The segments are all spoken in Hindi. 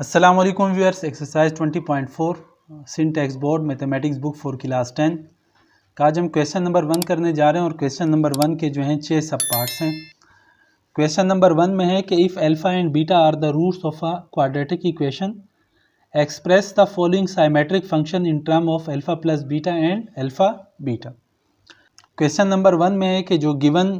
अस्सलाम वालेकुम viewers, exercise 20.4 syntax board mathematics book for class 10 का आज हम क्वेश्चन नंबर 1 करने जा रहे हैं। और क्वेश्चन नंबर 1 के जो हैं 6 सब पार्ट्स हैं। क्वेश्चन नंबर 1 में है कि if alpha and beta are the roots of a quadratic equation express the following symmetric function in term of alpha plus beta and alpha beta. Question number 1 में है कि जो गिवन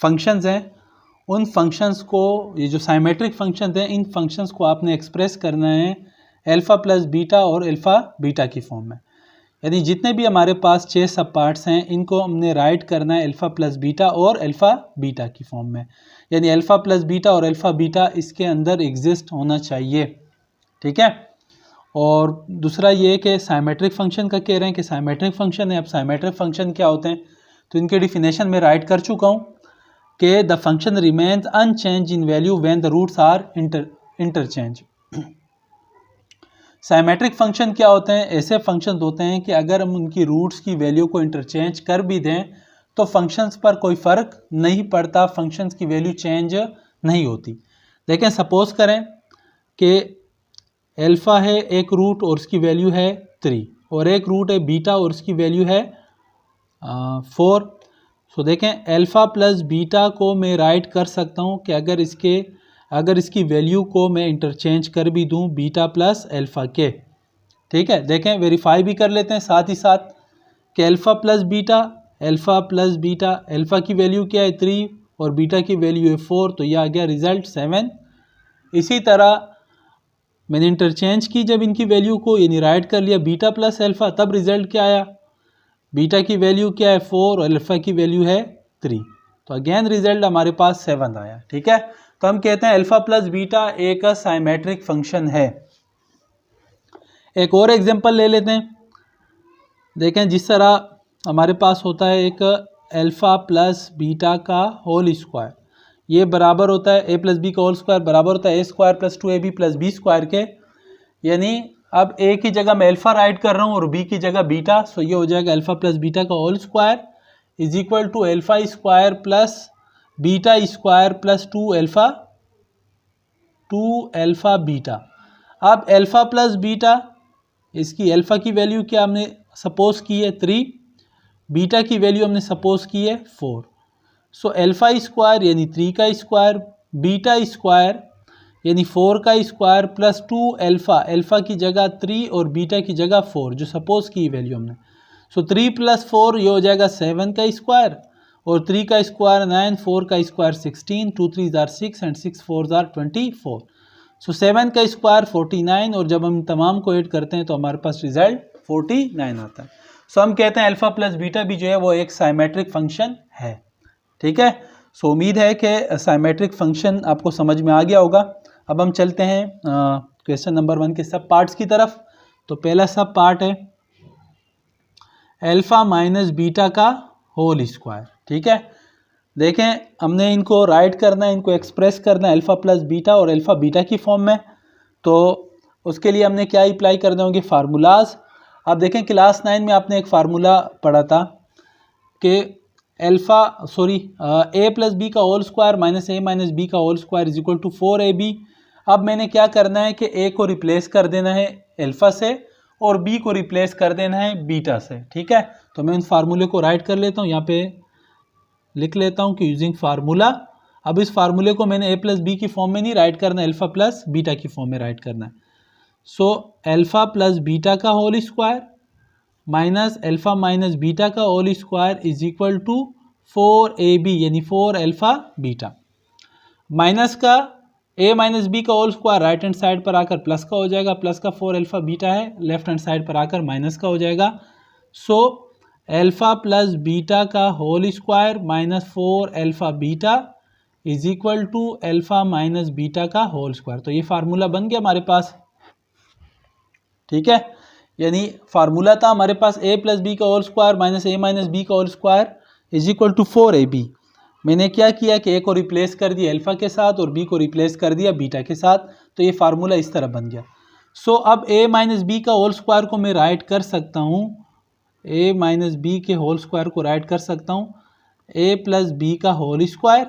फंक्शंस हैं उन फंक्शंस को, ये जो साइमेट्रिक फंक्शंस हैं, इन फंक्शंस को आपने एक्सप्रेस करना है अल्फ़ा प्लस बीटा और अल्फ़ा बीटा की फॉर्म में। यानी जितने भी हमारे पास 6 सब पार्ट्स हैं इनको हमने राइट करना है अल्फ़ा प्लस बीटा और अल्फ़ा बीटा की फॉर्म में। यानी अल्फ़ा प्लस बीटा और अल्फ़ा बीटा इसके अंदर एग्जिस्ट होना चाहिए, ठीक है। और दूसरा ये कि साइमेट्रिक फंक्शन का कह रहे हैं कि साइमेट्रिक फंक्शन है। अब साइमेट्रिक फंक्शन क्या होते हैं तो इनके डिफिनेशन में राइट कर चुका हूँ कि the function remains unchange in value when the roots are interchange. Symmetric function क्या होते हैं? ऐसे फंक्शन होते हैं कि अगर हम उनकी रूट्स की वैल्यू को इंटरचेंज कर भी दें तो फंक्शंस पर कोई फ़र्क नहीं पड़ता, फंक्शंस की वैल्यू चेंज नहीं होती। देखें, सपोज करें कि अल्फ़ा है एक रूट और उसकी वैल्यू है 3, और एक रूट है बीटा और उसकी वैल्यू है 4। सो देखें, अल्फ़ा प्लस बीटा को मैं राइट कर सकता हूँ कि अगर इसकी वैल्यू को मैं इंटरचेंज कर भी दूँ बीटा प्लस अल्फ़ा के, ठीक है। देखें, वेरीफाई भी कर लेते हैं साथ ही साथ कि अल्फ़ा प्लस बीटा, अल्फ़ा की वैल्यू क्या है 3 और बीटा की वैल्यू है 4, तो यह आ गया रिज़ल्ट 7। इसी तरह मैंने इंटरचेंज की जब इनकी वैल्यू को, यानी राइट कर लिया बीटा प्लस अल्फ़ा, तब रिज़ल्ट क्या आया? बीटा की वैल्यू क्या है 4 और अल्फ़ा की वैल्यू है 3, तो अगेन रिजल्ट हमारे पास 7 आया, ठीक है। तो हम कहते हैं अल्फ़ा प्लस बीटा एक साइमेट्रिक फंक्शन है। एक और एग्जांपल ले लेते हैं। देखें, जिस तरह हमारे पास होता है एक अल्फ़ा प्लस बीटा का होल स्क्वायर, ये बराबर होता है ए प्लस बी का होल स्क्वायर बराबर होता है A square plus 2ab plus B square के। यानी अब ए की जगह मैं अल्फ़ा राइट कर रहा हूँ और बी की जगह बीटा, सो ये हो जाएगा अल्फ़ा प्लस बीटा का whole square is equal to alpha square plus beta square plus 2 alpha beta. अब अल्फ़ा प्लस बीटा, इसकी अल्फ़ा की वैल्यू क्या हमने सपोज की है 3, बीटा की वैल्यू हमने सपोज की है 4। सो अल्फ़ा स्क्वायर यानी 3 का स्क्वायर, बीटा स्क्वायर यानी 4 का स्क्वायर प्लस 2 अल्फ़ा की जगह 3 और बीटा की जगह 4 जो सपोज की वैल्यू हमने। सो 3 प्लस 4 ये हो जाएगा 7 का स्क्वायर, और 3 का स्क्वायर 9, 4 का स्क्वायर 16, 2 3 जार 6 एंड 6 4 जार 24। सो 7 का स्क्वायर 49, और जब हम तमाम को ऐड करते हैं तो हमारे पास रिजल्ट 49 आता है। सो हम कहते हैं अल्फ़ा प्लस बीटा भी जो है वो एक साइमेट्रिक फंक्शन है, ठीक है। सो उम्मीद है कि साइमेट्रिक फंक्शन आपको समझ में आ गया होगा। अब हम चलते हैं क्वेश्चन नंबर 1 के सब पार्ट्स की तरफ। तो पहला सब पार्ट है अल्फ़ा माइनस बीटा का होल स्क्वायर, ठीक है। देखें, हमने इनको राइट करना है, इनको एक्सप्रेस करना है अल्फ़ा प्लस बीटा और अल्फ़ा बीटा की फॉर्म में। तो उसके लिए हमने क्या अप्लाई करने होंगे? फार्मूलाज। अब देखें, क्लास 9 में आपने एक फार्मूला पढ़ा था कि ए प्लस बी का whole square minus a minus B का whole square is equal to 4ab। अब मैंने क्या करना है कि ए को रिप्लेस कर देना है अल्फ़ा से और बी को रिप्लेस कर देना है बीटा से, ठीक है। तो मैं उन फार्मूले को राइट कर लेता हूँ, यहाँ पे लिख लेता हूँ कि यूजिंग फार्मूला। अब इस फार्मूले को मैंने ए प्लस बी की फॉर्म में नहीं राइट करना है, अल्फ़ा प्लस बीटा की फॉर्म में राइट करना है। सो अल्फ़ा प्लस बीटा का whole square minus alpha minus beta का whole square is equal to 4ab यानी 4 अल्फ़ा बीटा। माइनस का ए माइनस बी का whole square right hand side पर आकर प्लस का हो जाएगा, प्लस का 4 अल्फ़ा बीटा है, लेफ्ट हैंड साइड पर आकर माइनस का हो जाएगा। सो अल्फ़ा प्लस बीटा का whole square minus 4 alpha beta is equal to alpha minus beta का होल स्क्वायर। तो ये फार्मूला बन गया हमारे पास, ठीक है। यानी फार्मूला था हमारे पास ए प्लस बी का whole square minus a minus B का whole square is equal to 4ab। मैंने क्या किया कि ए को रिप्लेस कर दिया अल्फ़ा के साथ और बी को रिप्लेस कर दिया बीटा के साथ, तो ये फार्मूला इस तरह बन गया। सो अब ए माइनस बी का होल स्क्वायर को मैं राइट कर सकता हूँ, ए माइनस बी के होल स्क्वायर को राइट कर सकता हूँ ए प्लस बी का whole square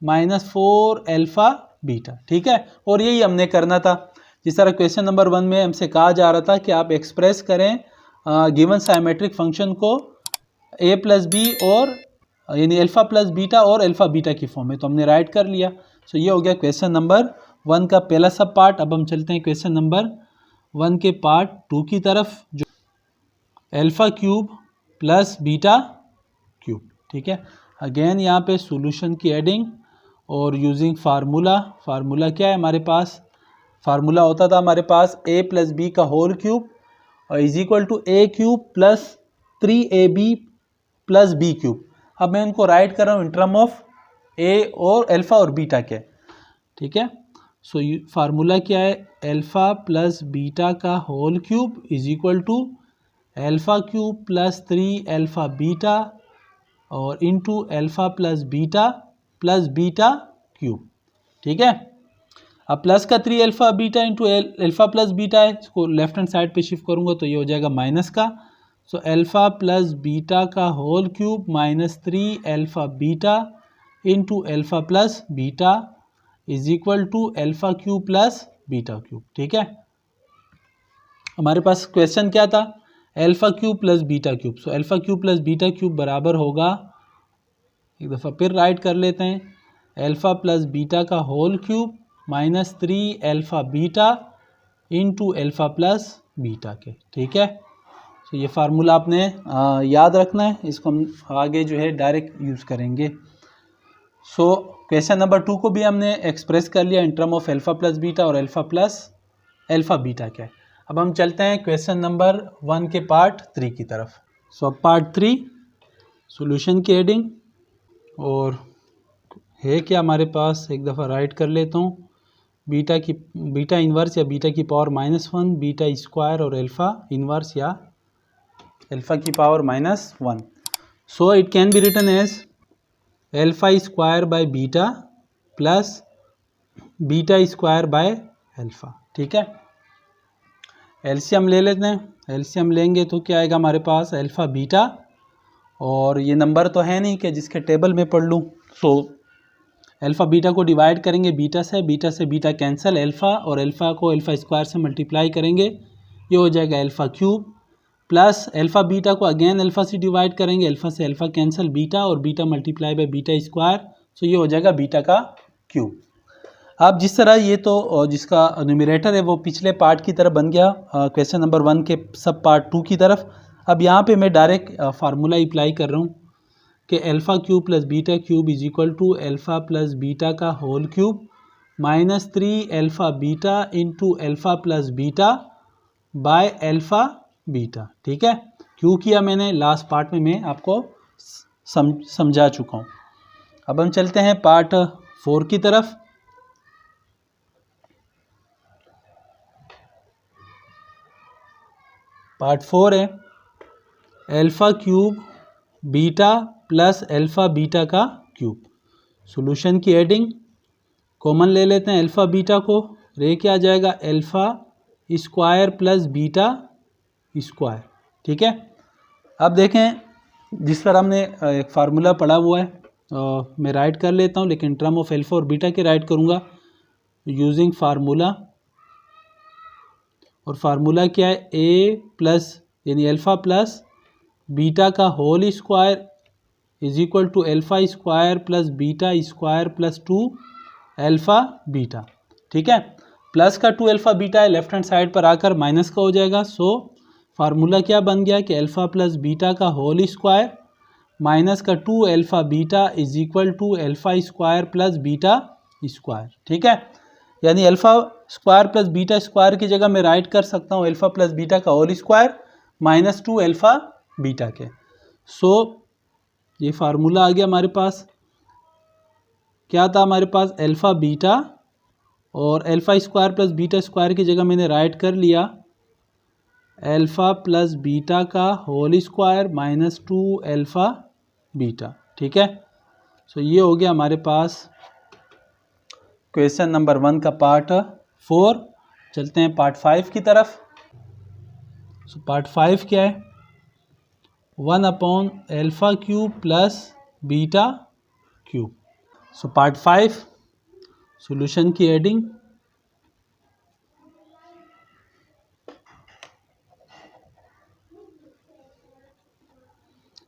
minus 4 alpha beta, ठीक है। और यही हमने करना था। जिस तरह क्वेश्चन नंबर 1 में हमसे कहा जा रहा था कि आप एक्सप्रेस करें गिवन साइमेट्रिक फंक्शन को a प्लस बी और यानी अल्फ़ा प्लस बीटा और अल्फ़ा बीटा की फॉर्म में, तो हमने राइट कर लिया। सो ये हो गया क्वेश्चन नंबर 1 का पहला सब पार्ट। अब हम चलते हैं क्वेश्चन नंबर 1 के पार्ट 2 की तरफ, जो alpha cube plus beta cube, ठीक है। अगेन यहाँ पे सॉल्यूशन की एडिंग और यूजिंग फार्मूला। फार्मूला क्या है हमारे पास? फार्मूला होता था हमारे पास a प्लस बी का होल क्यूब और is equal to A cube plus 3ab plus B cube. अब मैं इनको राइट कर रहा हूँ इन टर्म ऑफ a और अल्फ़ा और बीटा के, ठीक है। सो फार्मूला क्या है? अल्फ़ा प्लस बीटा का whole cube is equal to alpha cube plus 3 alpha beta और into alpha plus beta cube, ठीक है। अब प्लस का 3 alpha beta into alpha plus beta है, इसको लेफ्ट हैंड साइड पे शिफ्ट करूँगा तो ये हो जाएगा माइनस का। सो अल्फ़ा प्लस बीटा का whole cube minus 3 alpha beta into alpha plus beta is equal to alpha cube plus beta cube, ठीक है। हमारे पास क्वेश्चन क्या था? Alpha cube plus beta cube. So alpha cube plus beta cube बराबर होगा, एक दफ़ा फिर राइट कर लेते हैं, अल्फ़ा प्लस बीटा का whole cube minus 3 alpha beta into alpha plus beta के, ठीक है। तो ये फार्मूला आपने याद रखना है, इसको हम आगे जो है डायरेक्ट यूज़ करेंगे। सो क्वेश्चन नंबर 2 को भी हमने एक्सप्रेस कर लिया इन term of alpha plus beta और अल्फ़ा बीटा के। अब हम चलते हैं क्वेश्चन नंबर 1 के पार्ट 3 की तरफ। सो अब पार्ट 3 सॉल्यूशन की हेडिंग और है क्या हमारे पास, एक दफ़ा राइट कर लेता हूँ। बीटा इन्वर्स या बीटा की पावर -1, बीटा स्क्वायर और अल्फ़ा इन्वर्स या अल्फ़ा की power -1। So it can be written as alpha square by beta plus beta square by alpha, ठीक है। एलसीएम ले लेते हैं। एलसीएम लेंगे तो क्या आएगा हमारे पास? अल्फ़ा बीटा, और ये नंबर तो है नहीं कि जिसके टेबल में पढ़ लूँ। सो अल्फ़ा बीटा को डिवाइड करेंगे बीटा से बीटा कैंसिल, अल्फ़ा और अल्फ़ा को अल्फ़ा स्क्वायर से मल्टीप्लाई करेंगे, ये हो जाएगा alpha cube, plus alpha beta को अगेन अल्फ़ा से डिवाइड करेंगे, अल्फ़ा से अल्फ़ा कैंसिल, बीटा और beta multiply by beta square, so ये हो जाएगा बीटा का क्यूब। अब जिस तरह ये तो जिसका न्यूमरेटर है वो पिछले पार्ट की तरफ बन गया क्वेश्चन नंबर 1 के सब पार्ट 2 की तरफ। अब यहाँ पे मैं डायरेक्ट फार्मूला अप्लाई कर रहा हूँ कि alpha cube plus beta cube is equal to alpha plus beta का whole cube minus 3 alpha beta into alpha plus beta by alpha beta, ठीक है। क्यों किया मैंने लास्ट पार्ट में मैं आपको समझा चुका हूँ। अब हम चलते हैं पार्ट 4 की तरफ। पार्ट 4 है alpha cube beta plus alpha beta का क्यूब। सॉल्यूशन की एडिंग, कॉमन ले लेते हैं अल्फ़ा बीटा को, रे क्या आ जाएगा? Alpha square plus beta square, ठीक है। अब देखें जिस तरह हमने एक फार्मूला पढ़ा हुआ है, मैं राइट कर लेता हूँ, लेकिन टर्म ऑफ अल्फ़ा और बीटा के राइट करूँगा यूजिंग फार्मूला। और फार्मूला क्या है? ए प्लस यानी अल्फ़ा प्लस बीटा का whole square is equal to alpha square plus beta square plus 2 alpha beta, ठीक है। प्लस का 2 अल्फ़ा बीटा है, लेफ्ट हैंड साइड पर आकर माइनस का हो जाएगा। सो फार्मूला क्या बन गया कि अल्फ़ा प्लस बीटा का होल स्क्वायर माइनस का 2 alpha beta is equal to alpha square plus beta square, ठीक है। यानी alpha square plus beta square की जगह मैं राइट कर सकता हूँ अल्फ़ा प्लस बीटा का whole square minus 2 alpha beta के। सो ये फार्मूला आ गया हमारे पास। क्या था हमारे पास? अल्फ़ा बीटा, और alpha square plus beta square की जगह मैंने राइट कर लिया अल्फ़ा प्लस बीटा का whole square minus 2 alpha beta, ठीक है। सो ये हो गया हमारे पास क्वेश्चन नंबर 1 का पार्ट 4। चलते हैं पार्ट 5 की तरफ। सो पार्ट 5 क्या है? 1 upon alpha cube plus beta cube. So part 5 solution की एडिंग।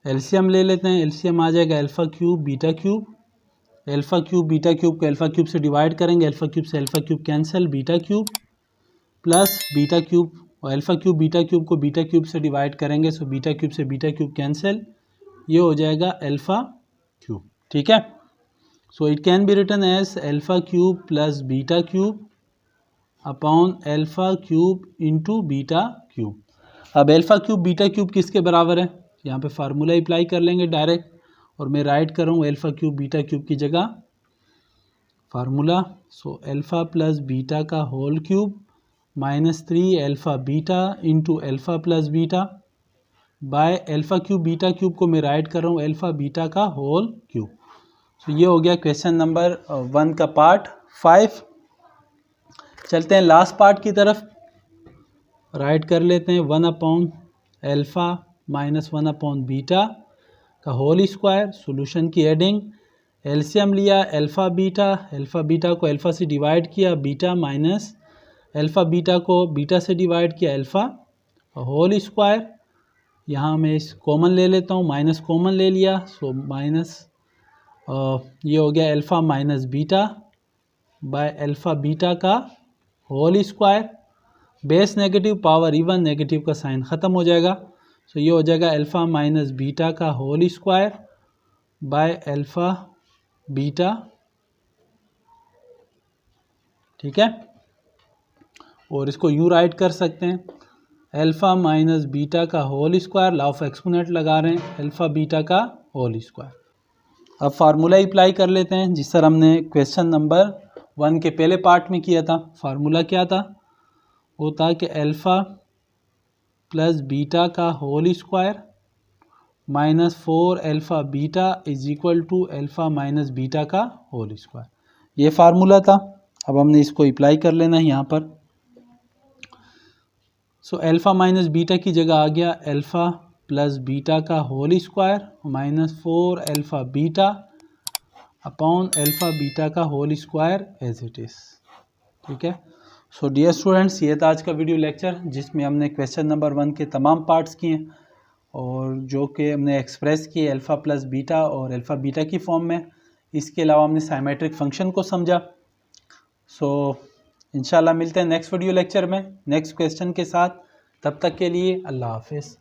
एलसीएम ले लेते हैं। एलसीएम आ जाएगा alpha cube beta cube. Alpha cube beta cube को अल्फा क्यूब से डिवाइड करेंगे, अल्फा क्यूब से alpha cube cancel, beta cube plus beta cube, और अल्फा क्यूब बीटा क्यूब को बीटा क्यूब से डिवाइड करेंगे, सो बीटा क्यूब से बीटा क्यूब कैंसिल, ये हो जाएगा अल्फा क्यूब। ठीक है, so it can be written as alpha cube plus beta cube upon alpha cube into beta cube. अब अल्फा क्यूब बीटा क्यूब किसके बराबर है, यहाँ पे फार्मूला अप्लाई कर लेंगे डायरेक्ट, और मैं राइट कर रहा हूँ अल्फा क्यूब बीटा क्यूब की जगह formula. So alpha plus beta का whole cube -3 alpha beta into alpha plus beta by alpha cube beta cube को मैं राइट कर रहा हूँ अल्फा बीटा का होल क्यूब। सो ये हो गया क्वेश्चन नंबर 1 का पार्ट 5। चलते हैं लास्ट पार्ट की तरफ। राइट कर लेते हैं 1 upon alpha minus 1 upon beta का होल स्क्वायर। सॉल्यूशन की एडिंग, एलसीएम लिया अल्फा बीटा को अल्फा से डिवाइड किया, बीटा माइनस अल्फा बीटा को बीटा से डिवाइड किया, अल्फा होल स्क्वायर। यहाँ मैं इस कॉमन ले लेता हूँ, माइनस कॉमन ले लिया, सो माइनस ये हो गया alpha minus beta by alpha beta का whole square. Base negative power even, negative का साइन ख़त्म हो जाएगा, सो ये हो जाएगा अल्फा माइनस बीटा का whole square by alpha beta. ठीक है, और इसको यूँ राइट कर सकते हैं अल्फा माइनस बीटा का whole square, law of exponent लगा रहे हैं, अल्फा बीटा का होल स्क्वायर। अब फार्मूला अप्लाई कर लेते हैं जिस तरह हमने क्वेश्चन नंबर 1 के पहले पार्ट में किया था। फार्मूला क्या था, वो था कि अल्फा प्लस बीटा का whole square -4 alpha beta is equal to alpha minus beta का होल स्क्वायर। ये फार्मूला था। अब हमने इसको अप्लाई कर लेना है यहाँ पर। सो अल्फा माइनस बीटा की जगह आ गया अल्फा प्लस बीटा का whole square -4 alpha beta upon alpha beta का whole square as it is. ठीक है, सो डियर स्टूडेंट्स, ये था आज का वीडियो लेक्चर जिसमें हमने क्वेश्चन नंबर 1 के तमाम पार्ट्स किए और जो कि हमने एक्सप्रेस किए अल्फ़ा प्लस बीटा और अल्फ़ा बीटा की फॉर्म में। इसके अलावा हमने साइमेट्रिक फंक्शन को समझा। सो इंशाल्लाह मिलते हैं नेक्स्ट वीडियो लेक्चर में नेक्स्ट क्वेश्चन के साथ। तब तक के लिए अल्लाह हाफिज़।